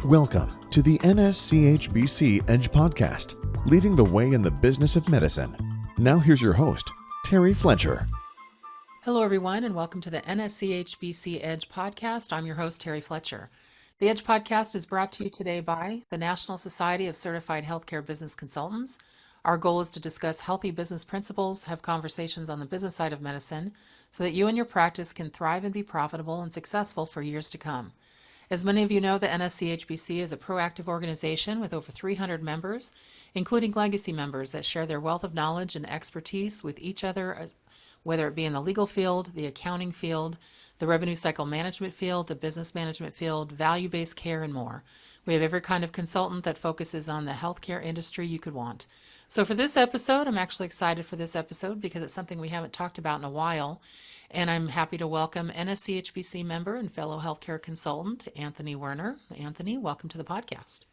Welcome to the NSCHBC Edge Podcast, leading the way in the business of medicine. Now here's your host, Terry Fletcher. Hello, everyone, and welcome to the NSCHBC Edge Podcast. I'm your host, Terry Fletcher. The Edge Podcast is brought to you today by the National Society of Certified Healthcare Business Consultants. Our goal is to discuss healthy business principles, have conversations on the business side of medicine, so that you and your practice can thrive and be profitable and successful for years to come. As many of you know, the NSCHBC is a proactive organization with over 300 members, including legacy members that share their wealth of knowledge and expertise with each other, whether it be in the legal field, the accounting field, the revenue cycle management field, the business management field, value-based care, and more. We have every kind of consultant that focuses on the healthcare industry you could want. So for this episode, I'm actually excited for this episode because it's something we haven't talked about in a while. And I'm happy to welcome NSCHBC member and fellow healthcare consultant, Anthony Werner. Anthony, welcome to the podcast.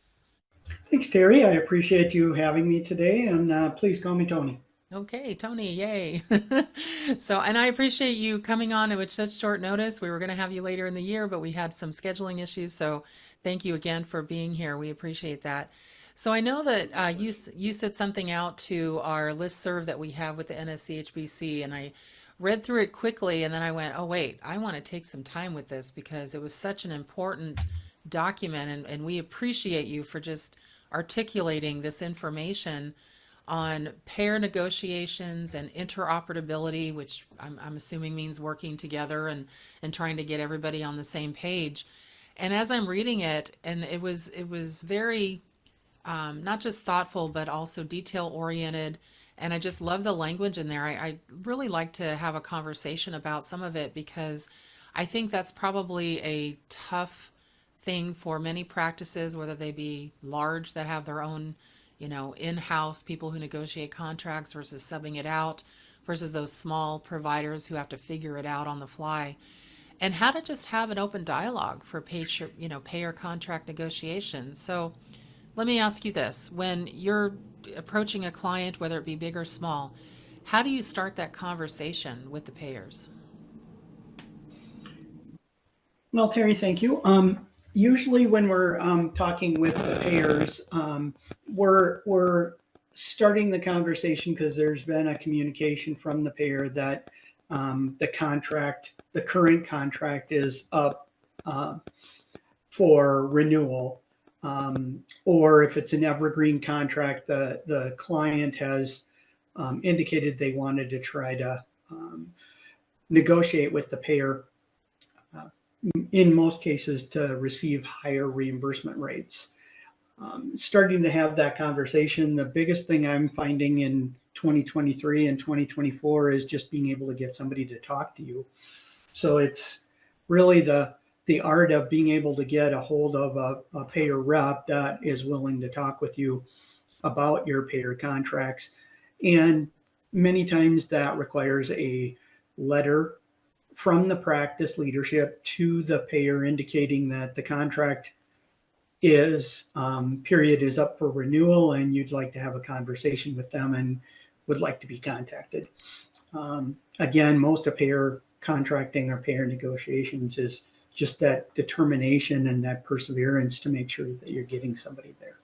Thanks, Terry. I appreciate you having me today, and please call me Tony. Okay, Tony, yay. And I appreciate you coming on with such short notice. We were going to have you later in the year, but we had some scheduling issues. So thank you again for being here. We appreciate that. So I know that you sent something out to our listserv that we have with the NSCHBC, and I read through it quickly, and then I went, oh, wait, I want to take some time with this because it was such an important document, and we appreciate you for just articulating this information on payer negotiations and interoperability, which I'm assuming means working together and trying to get everybody on the same page. And as I'm reading it, and it was very not just thoughtful, but also detail-oriented, and I just love the language in there. I really like to have a conversation about some of it because I think that's probably a tough thing for many practices, whether they be large that have their own, in-house people who negotiate contracts versus subbing it out, versus those small providers who have to figure it out on the fly. And how to just have an open dialogue for payer contract negotiations. So let me ask you this. When you're approaching a client, whether it be big or small, how do you start that conversation with the payers? Well, Terry, thank you. Usually when we're talking with the payers, we're starting the conversation because there's been a communication from the payer that the current contract is up for renewal. Or if it's an evergreen contract, the client has indicated they wanted to try to negotiate with the payer, in most cases, to receive higher reimbursement rates. Starting to have that conversation, the biggest thing I'm finding in 2023 and 2024 is just being able to get somebody to talk to you. So it's really the art of being able to get a hold of a payer rep that is willing to talk with you about your payer contracts. And many times that requires a letter from the practice leadership to the payer indicating that the contract period is up for renewal and you'd like to have a conversation with them and would like to be contacted. Again, most of payer contracting or payer negotiations is just that determination and that perseverance to make sure that you're getting somebody there.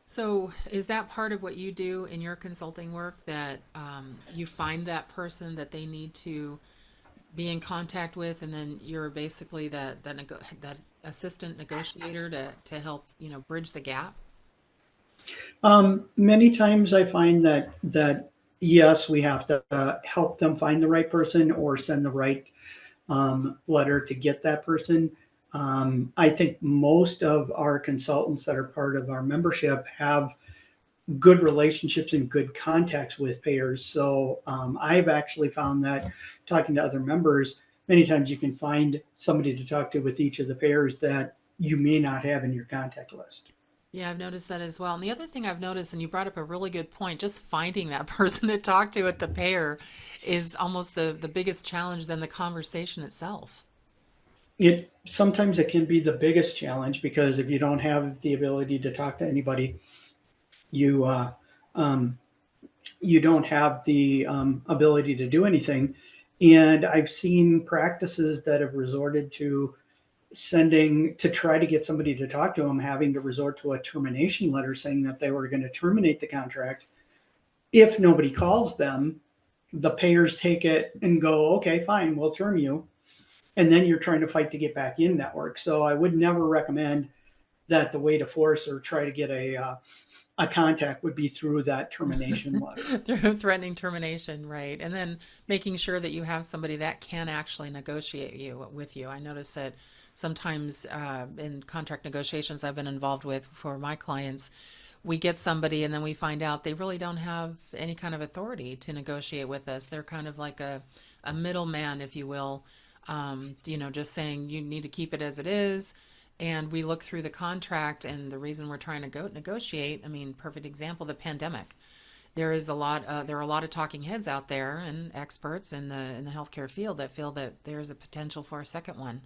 So is that part of what you do in your consulting work, that you find that person that they need to be in contact with, and then you're basically that assistant negotiator to help bridge the gap? Many times I find that yes, we have to help them find the right person or send the right letter to get that person. I think most of our consultants that are part of our membership have good relationships and good contacts with payers. So I've actually found that talking to other members, many times you can find somebody to talk to with each of the payers that you may not have in your contact list. Yeah, I've noticed that as well. And the other thing I've noticed, and you brought up a really good point, just finding that person to talk to at the payer is almost the biggest challenge than the conversation itself. Sometimes it can be the biggest challenge because if you don't have the ability to talk to anybody, you don't have the ability to do anything. And I've seen practices that have resorted to sending to try to get somebody to talk to them, having to resort to a termination letter saying that they were going to terminate the contract. If nobody calls them, the payers take it and go, okay, fine, we'll term you. And then you're trying to fight to get back in network. So I would never recommend that the way to force or try to get a contact would be through that termination letter. Through threatening termination, right? And then making sure that you have somebody that can actually negotiate with you. I notice that sometimes in contract negotiations I've been involved with for my clients, we get somebody and then we find out they really don't have any kind of authority to negotiate with us. They're kind of like a middleman, if you will, just saying you need to keep it as it is. And we look through the contract, and the reason we're trying to negotiate, I mean, perfect example, the pandemic. There are a lot of talking heads out there and experts in the healthcare field that feel that there's a potential for a second one.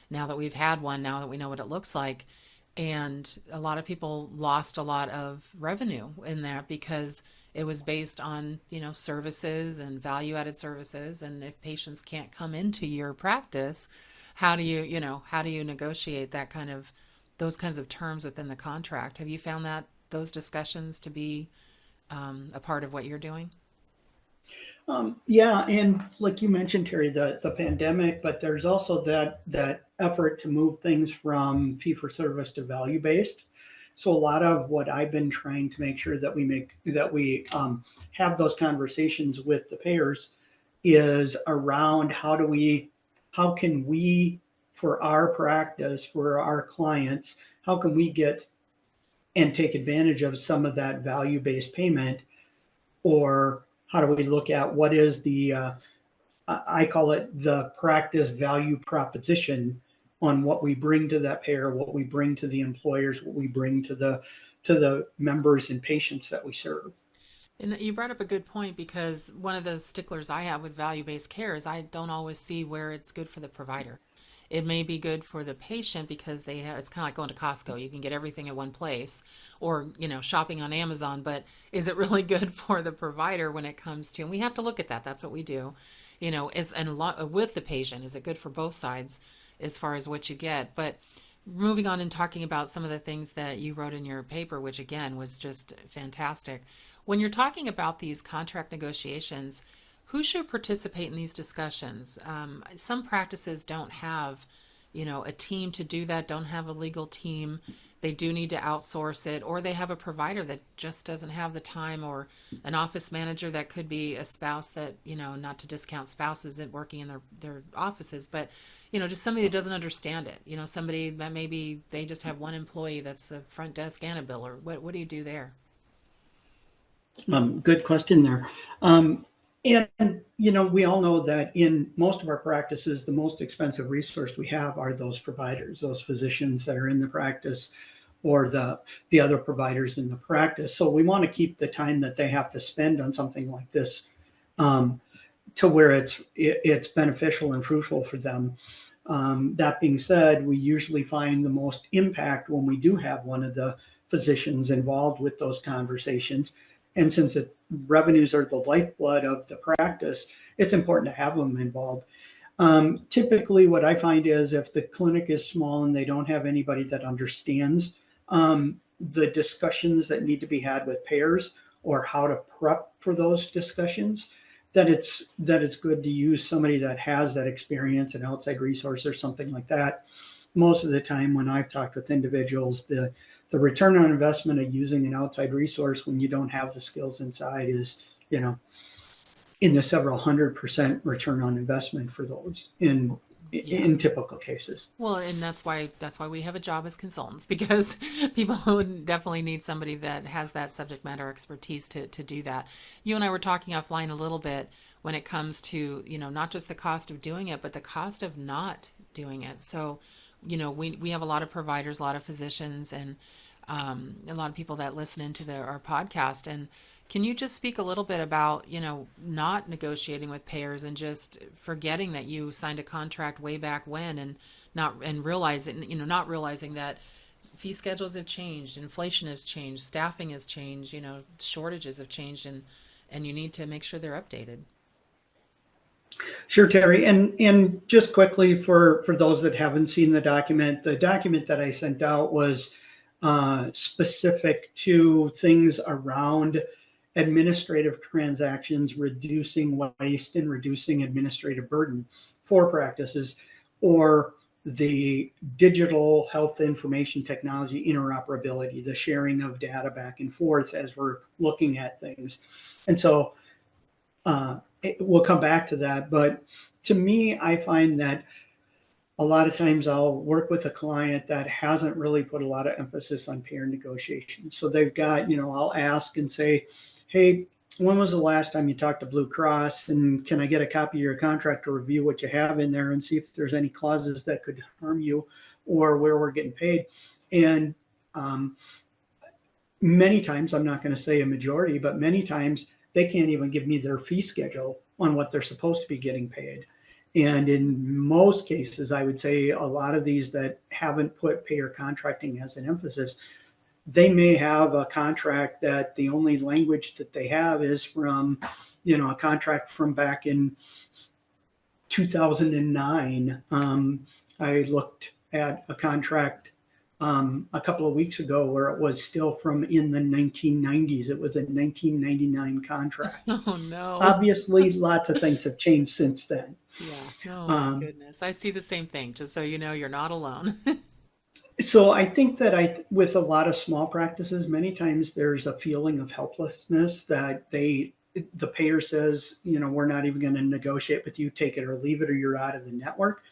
Now that we've had one, now that we know what it looks like, and a lot of people lost a lot of revenue in there because it was based on, services and value-added services. And if patients can't come into your practice, how do you negotiate those kinds of terms within the contract? Have you found those discussions to be a part of what you're doing? Yeah, and like you mentioned, Terry, the pandemic, but there's also that effort to move things from fee for service to value based. So a lot of what I've been trying to make sure that we have those conversations with the payers is around how can we, for our practice, for our clients, how can we get and take advantage of some of that value based payment, or how do we look at what is the I call it the practice value proposition on what we bring to that payer, what we bring to the employers, what we bring to the members and patients that we serve. And you brought up a good point, because one of the sticklers I have with value-based care is I don't always see where it's good for the provider. It may be good for the patient because it's kind of like going to Costco. You can get everything at one place, or, shopping on Amazon, but is it really good for the provider when it comes to, and we have to look at that. That's what we do, and a lot with the patient. Is it good for both sides as far as what you get? But moving on and talking about some of the things that you wrote in your paper, which again was just fantastic. When you're talking about these contract negotiations, who should participate in these discussions? Some practices don't have, a team to do that, don't have a legal team. They do need to outsource it, or they have a provider that just doesn't have the time, or an office manager that could be a spouse that, not to discount spouses that working in their offices, but, just somebody that doesn't understand it. Somebody that maybe they just have one employee that's a front desk and a biller. What do you do there? Good question there. And, we all know that in most of our practices, the most expensive resource we have are those providers, those physicians that are in the practice, or the other providers in the practice. So we want to keep the time that they have to spend on something like this to where it's beneficial and fruitful for them. That being said, we usually find the most impact when we do have one of the physicians involved with those conversations. And since revenues are the lifeblood of the practice, it's important to have them involved. Typically, what I find is if the clinic is small and they don't have anybody that understands the discussions that need to be had with payers, or how to prep for those discussions, that it's good to use somebody that has that experience, an outside resource or something like that. Most of the time when I've talked with individuals, the return on investment of using an outside resource when you don't have the skills inside is, in the several 100% return on investment for those in typical cases. Well, and that's why we have a job as consultants, because people would definitely need somebody that has that subject matter expertise to do that. You and I were talking offline a little bit when it comes to, not just the cost of doing it, but the cost of not doing it. So, we have a lot of providers, a lot of physicians, and a lot of people that listen into our podcast. And can you just speak a little bit about, not negotiating with payers and just forgetting that you signed a contract way back when, and not realizing that fee schedules have changed, inflation has changed, staffing has changed, shortages have changed, and you need to make sure they're updated. Sure, Terry. And just quickly for those that haven't seen the document that I sent out was specific to things around administrative transactions, reducing waste and reducing administrative burden for practices, or the digital health information technology interoperability, the sharing of data back and forth as we're looking at things. And so we'll come back to that. But to me, I find that a lot of times I'll work with a client that hasn't really put a lot of emphasis on payer negotiations. So they've got, I'll ask and say, hey, when was the last time you talked to Blue Cross? And can I get a copy of your contract to review what you have in there and see if there's any clauses that could harm you or where we're getting paid? And many times, I'm not going to say a majority, but many times they can't even give me their fee schedule on what they're supposed to be getting paid. And in most cases, I would say a lot of these that haven't put payer contracting as an emphasis, they may have a contract that the only language that they have is from, a contract from back in 2009. I looked at a contract a couple of weeks ago where it was still from in the 1990s. It was a 1999 contract. Oh, no. Obviously, lots of things have changed since then. Yeah. Oh, my goodness. I see the same thing, just so you know, you're not alone. So I think that with a lot of small practices, many times there's a feeling of helplessness that the payer says, we're not even going to negotiate with you, take it or leave it, or you're out of the network.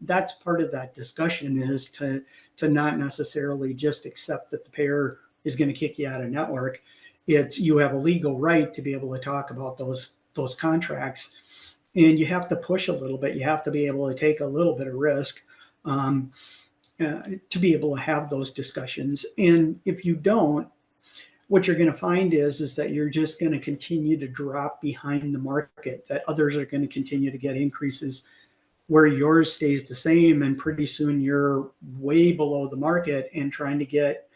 That's part of that discussion, is to not necessarily just accept that the payer is going to kick you out of network. It's, you have a legal right to be able to talk about those contracts, and you have to push a little bit. You have to be able to take a little bit of risk to be able to have those discussions. And if you don't, what you're going to find is that you're just going to continue to drop behind the market, that others are going to continue to get increases where yours stays the same. And pretty soon you're way below the market, and trying to get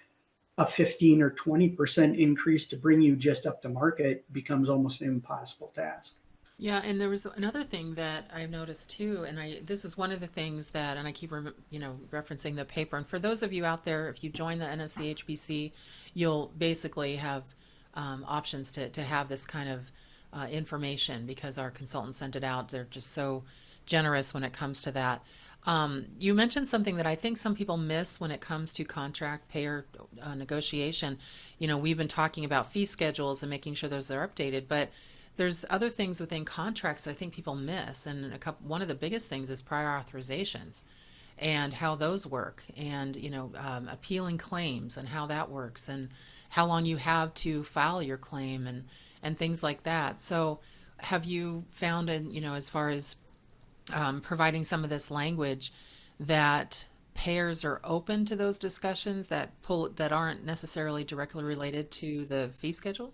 a 15 or 20% increase to bring you just up to market becomes almost an impossible task. Yeah, and there was another thing that I've noticed too, and this is one of the things that, and I keep referencing the paper. And for those of you out there, if you join the NSCHBC, you'll basically have options to have this kind of information, because our consultants sent it out. They're just so generous when it comes to that. You mentioned something that I think some people miss when it comes to contract payer negotiation. We've been talking about fee schedules and making sure those are updated, but there's other things within contracts that I think people miss. And one of the biggest things is prior authorizations and how those work, and appealing claims and how that works, and how long you have to file your claim, and things like that. So have you found, as far as providing some of this language, that payers are open to those discussions that aren't necessarily directly related to the fee schedule?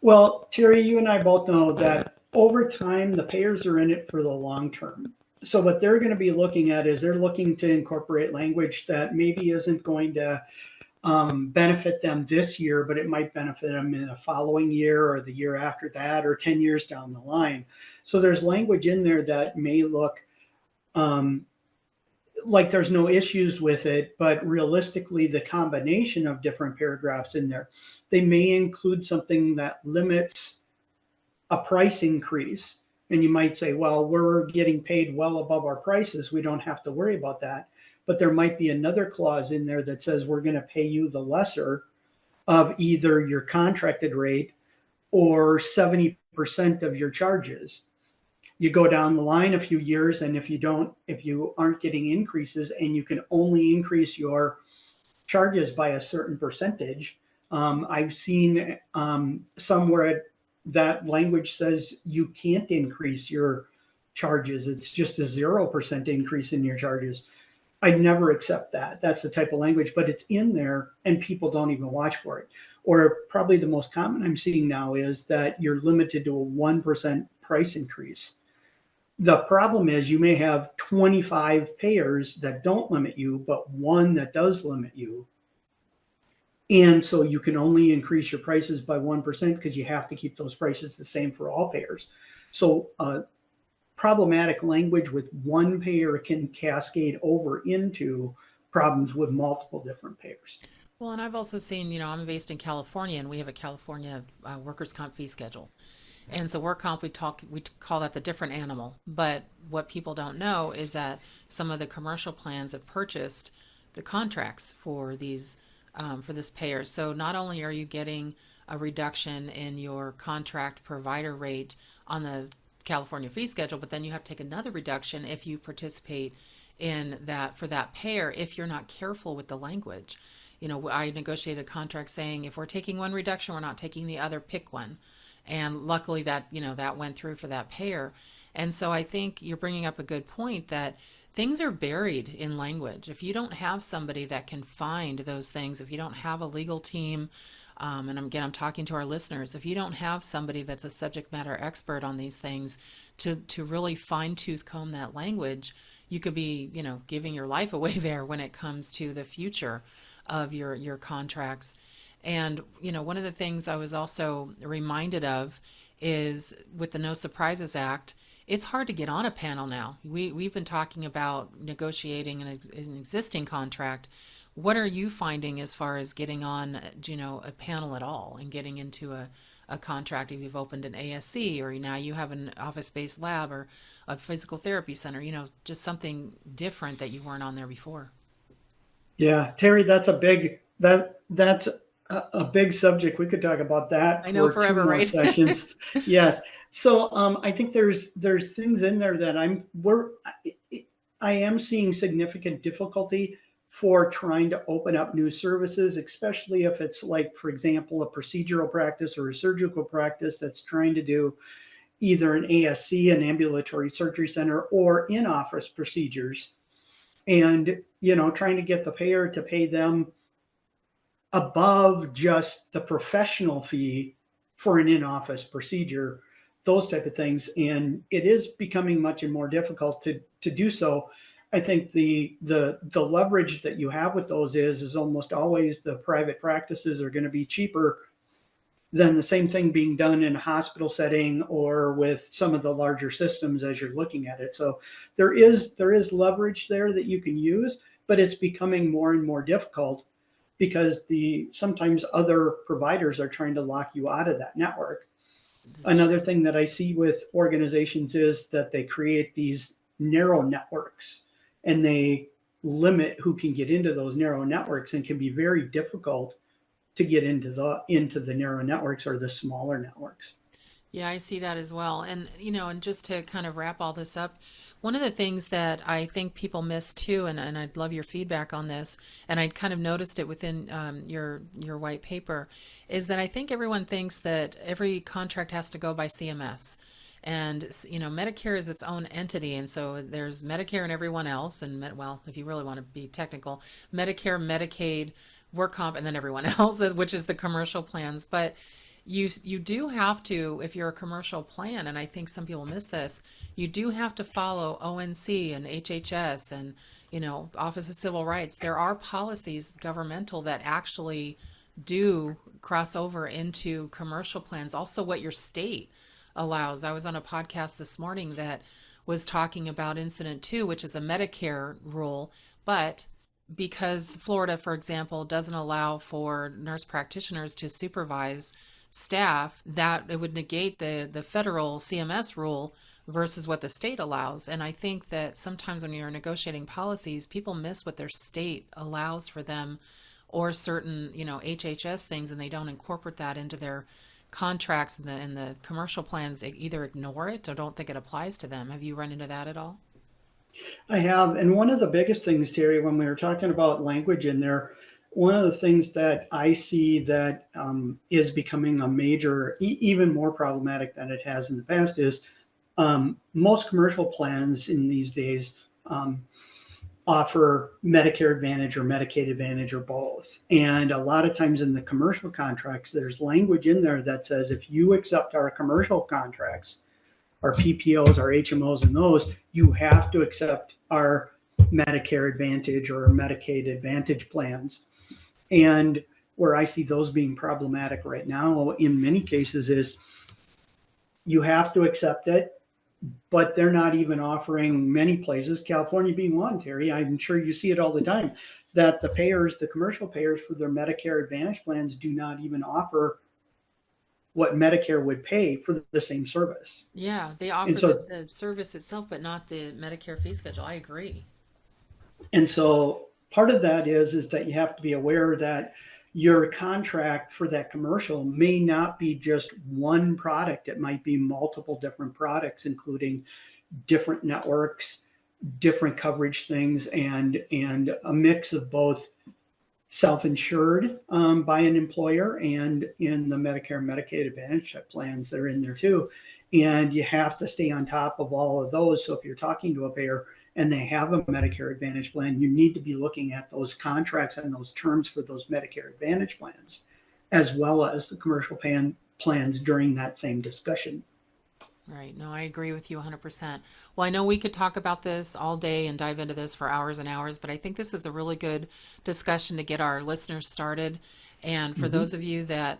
Well, Terry, you and I both know that over time, the payers are in it for the long term. So what they're going to be looking at is they're looking to incorporate language that maybe isn't going to benefit them this year, but it might benefit them in the following year or the year after that, or 10 years down the line. So there's language in there that may look like there's no issues with it, but realistically, the combination of different paragraphs in there, they may include something that limits a price increase. And you might say, well, we're getting paid well above our prices, we don't have to worry about that. But there might be another clause in there that says we're going to pay you the lesser of either your contracted rate or 70% of your charges. You go down the line a few years, and if you aren't getting increases, and you can only increase your charges by a certain percentage, I've seen somewhere that language says you can't increase your charges. It's just a 0% increase in your charges. I'd never accept that. That's the type of language, but it's in there and people don't even watch for it. Or probably the most common I'm seeing now is that you're limited to a 1% price increase. The problem is you may have 25 payers that don't limit you, but one that does limit you. And so you can only increase your prices by 1% because you have to keep those prices the same for all payers. So problematic language with one payer can cascade over into problems with multiple different payers. Well, and I've also seen, I'm based in California, and we have a California workers' comp fee schedule. And so work comp, we call that the different animal. But what people don't know is that some of the commercial plans have purchased the contracts for these for this payer. So not only are you getting a reduction in your contract provider rate on the California fee schedule, but then you have to take another reduction if you participate in that for that payer if you're not careful with the language. I negotiated a contract saying if we're taking one reduction, we're not taking the other, pick one. And luckily that, that went through for that payer. And so I think you're bringing up a good point that things are buried in language. If you don't have somebody that can find those things, if you don't have a legal team, and I'm talking to our listeners, if you don't have somebody that's a subject matter expert on these things to really fine tooth comb that language, you could be, giving your life away there when it comes to the future of your contracts. And, one of the things I was also reminded of is with the No Surprises Act, it's hard to get on a panel now. We've been talking about negotiating an existing contract. What are you finding as far as getting on, a panel at all and getting into a contract? If you've opened an ASC or now you have an office-based lab or a physical therapy center, just something different that you weren't on there before. Yeah, Terry, that's a big subject. We could talk about that I know for forever, 2 more right? sessions. Yes. So I think there's things in there that I am seeing significant difficulty for trying to open up new services, especially if it's like, for example, a procedural practice or a surgical practice that's trying to do either an ASC, an ambulatory surgery center, or in-office procedures. And, trying to get the payer to pay them above just the professional fee for an in-office procedure, those type of things. And it is becoming much more difficult to do so. I think the leverage that you have with those is almost always the private practices are going to be cheaper than the same thing being done in a hospital setting or with some of the larger systems as you're looking at it. So there is leverage there that you can use, but it's becoming more and more difficult because sometimes other providers are trying to lock you out of that network. Another thing that I see with organizations is that they create these narrow networks and they limit who can get into those narrow networks, and can be very difficult to get into the narrow networks or the smaller networks. Yeah, I see that as well. And, and just to kind of wrap all this up, one of the things that I think people miss too, and I'd love your feedback on this, and I'd kind of noticed it within your white paper, is that I think everyone thinks that every contract has to go by CMS. And, Medicare is its own entity. And so there's Medicare and everyone else. And, if you really want to be technical, Medicare, Medicaid, work comp, and then everyone else, which is the commercial plans. But you do have to, if you're a commercial plan, and I think some people miss this, you do have to follow ONC and HHS and, Office of Civil Rights. There are policies, governmental, that actually do cross over into commercial plans. Also what your state allows. I was on a podcast this morning that was talking about Incident 2, which is a Medicare rule, but because Florida, for example, doesn't allow for nurse practitioners to supervise staff, that it would negate the federal CMS rule versus what the state allows. And I think that sometimes when you're negotiating policies, people miss what their state allows for them or certain, HHS things, and they don't incorporate that into their contracts and the commercial plans. Either ignore it or don't think it applies to them. Have you run into that at all? I have. And one of the biggest things, Terry, when we were talking about language in there, one of the things that I see that is becoming a major, even more problematic than it has in the past is most commercial plans in these days offer Medicare Advantage or Medicaid Advantage or both. And a lot of times in the commercial contracts, there's language in there that says if you accept our commercial contracts, our PPOs, our HMOs, and those, you have to accept our Medicare Advantage or Medicaid Advantage plans. And where I see those being problematic right now in many cases is you have to accept it, but they're not even offering many places, California being one, Terry. I'm sure you see it all the time, that the payers, the commercial payers for their Medicare Advantage plans do not even offer what Medicare would pay for the same service. Yeah, they offer And so, the service itself, but not the Medicare fee schedule. I agree. and so part of that is that you have to be aware that your contract for that commercial may not be just one product. It might be multiple different products, including different networks, different coverage things, and a mix of both self-insured by an employer and in the Medicare and Medicaid Advantage plans that are in there too. And you have to stay on top of all of those. So if you're talking to a payer and they have a Medicare Advantage plan, you need to be looking at those contracts and those terms for those Medicare Advantage plans, as well as the commercial plans during that same discussion. Right. No, I agree with you 100%. Well, I know we could talk about this all day and dive into this for hours and hours, but I think this is a really good discussion to get our listeners started. And for those of you that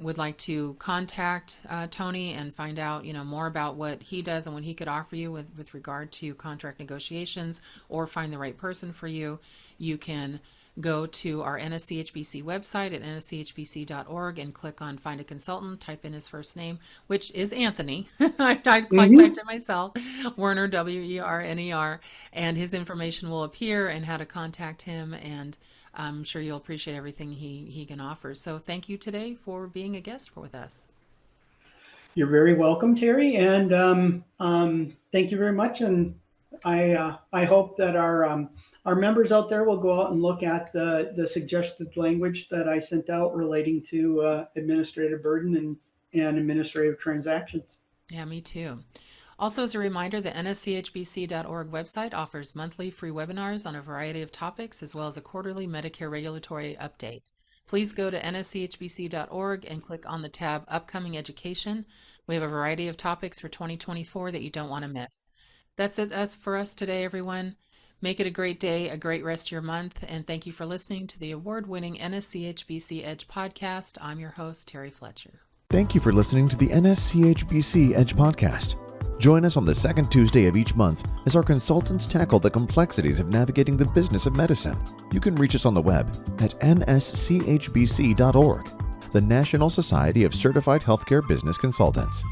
would like to contact Tony and find out, more about what he does and what he could offer you with regard to contract negotiations, or find the right person for you, you can go to our NSCHBC website at nschbc.org and click on Find a Consultant, type in his first name, which is Anthony. I typed it myself, Werner, Werner, and his information will appear and how to contact him, and I'm sure you'll appreciate everything he can offer. So thank you today for being a guest with us. You're very welcome, Terry, and thank you very much. And I hope that our members out there will go out and look at the suggested language that I sent out relating to administrative burden and administrative transactions. Yeah, me too. Also, as a reminder, the NSCHBC.org website offers monthly free webinars on a variety of topics, as well as a quarterly Medicare regulatory update. Please go to nschbc.org and click on the tab Upcoming Education. We have a variety of topics for 2024 that you don't want to miss. That's it for us today, everyone. Make it a great day, a great rest of your month, and thank you for listening to the award-winning NSCHBC Edge podcast. I'm your host, Terry Fletcher. Thank you for listening to the NSCHBC Edge podcast. Join us on the second Tuesday of each month as our consultants tackle the complexities of navigating the business of medicine. You can reach us on the web at nschbc.org, the National Society of Certified Healthcare Business Consultants.